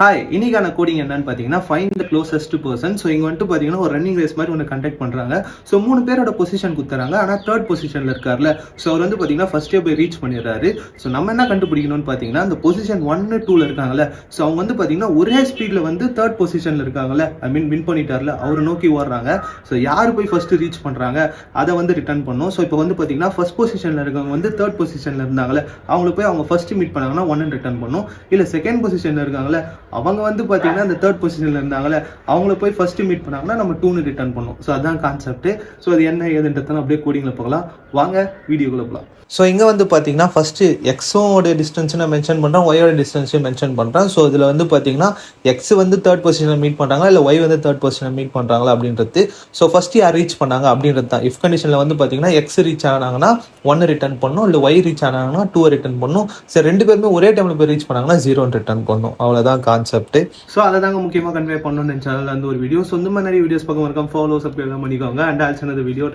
Hi, இன்னைக்கான coding என்னன்னு பார்த்தீங்கன்னா find the closest person. So இங்கே வந்துட்டு பார்த்தீங்கன்னா ஒரு ரன்னிங் ரேஸ் மாதிரி ஒன்று கண்டக்ட் பண்ணுறாங்க. ஸோ 3 பேரோட பொசிஷன் கொடுத்துறாங்க. ஆனால் தேர்ட் பொசிஷனில் இருக்கார்ல, ஸோ அவர் வந்து பார்த்தீங்கன்னா ஃபர்ஸ்டே போய் ரீச் பண்ணிடுறாரு. ஸோ நம்ம என்ன கண்டுபிடிக்கணும்னு பார்த்தீங்கன்னா அந்த பொசிஷன் 1, 2ல இருக்காங்கல்ல, ஸோ அவங்க வந்து பார்த்தீங்கன்னா ஒரே ஸ்பீடில் வந்து தேர்ட் பொசிஷனில் இருக்காங்கல்ல, வின் பண்ணிட்டார்ல, அவரை நோக்கி ஓடுறாங்க. ஸோ யார் போய் ஃபர்ஸ்ட் ரீச் பண்ணுறாங்க அதை வந்து ரிட்டர்ன் பண்ணும். ஸோ இப்போ வந்து பார்த்தீங்கன்னா ஃபர்ஸ்ட் பொசிஷனில் இருக்கவங்க வந்து தேர்ட் பொசிஷனில் இருந்தாங்களே, அவங்களை போய் அவங்க ஃபர்ஸ்ட் மீட் பண்ணாங்கன்னா 1 ரிட்டர்ன் பண்ணும். இல்லை செகண்ட் பொசிஷனில் இருக்காங்களே, அவங்க வந்து பார்த்தீங்கன்னா அந்த தேர்ட் பொசிஷனில் இருந்தாங்களே, அவங்கள போய் ஃபர்ஸ்ட் மீட் பண்ணாங்கன்னா நம்ம 2 ரிட்டர்ன் பண்ணும். ஸோ அதான் கான்செப்ட். ஸோ அது என்ன ஏதுன்றதை அப்படியே கோடிங்கில் பார்க்கலாம். வாங்க வீடியோக்குள்ள போகலாம். ஸோ இங்கே வந்து பார்த்தீங்கன்னா ஃபஸ்ட்டு எக்ஸோட டிஸ்டன்ஸ் நான் மென்ஷன் பண்ணுறேன், ஒயோட டிஸ்டன்ஸையும் மென்ஷன் பண்ணுறேன். ஸோ இதில் வந்து பார்த்தீங்கன்னா எக்ஸ் வந்து தேர்ட் பொசிஷனில் மீட் பண்ணுறாங்களா இல்லை ஒய் வந்து தேர்ட் பொசிஷனில் மீட் பண்ணுறாங்களா அப்படின்றது. ஸோ ஃபஸ்ட்டு யார் ரீச் பண்ணாங்க அப்படின்றது தான். இஃப் கண்டிஷனில் வந்து பார்த்தீங்கன்னா எக்ஸ் ரீச் ஆனாங்கன்னா 1 ரிட்டர்ன் பண்ணும், இல்லை ஒய் ரீச் ஆனாங்கன்னா 2 ரிட்டர்ன் பண்ணும். சரி, 2 பேருமே ஒரே டைமில் போய் ரீச் பண்ணாங்கன்னா 0 ரிட்டர்ன் பண்ணும். அவ்வளோதான் கான்செப்ட். ஸோ அதை தாங்க முக்கியமாக கன்வே பண்ணணும்னு சேனலில் வந்து ஒரு வீடியோ. ஸோ இந்த மாதிரி நிறைய வீடியோஸ் பார்க்க மறக்காம ஃபாலோ சப்ஸ்கிரைப் பண்ணிக்கோங்க. அண்ட் ஆல்சோ அந்த வீடியோ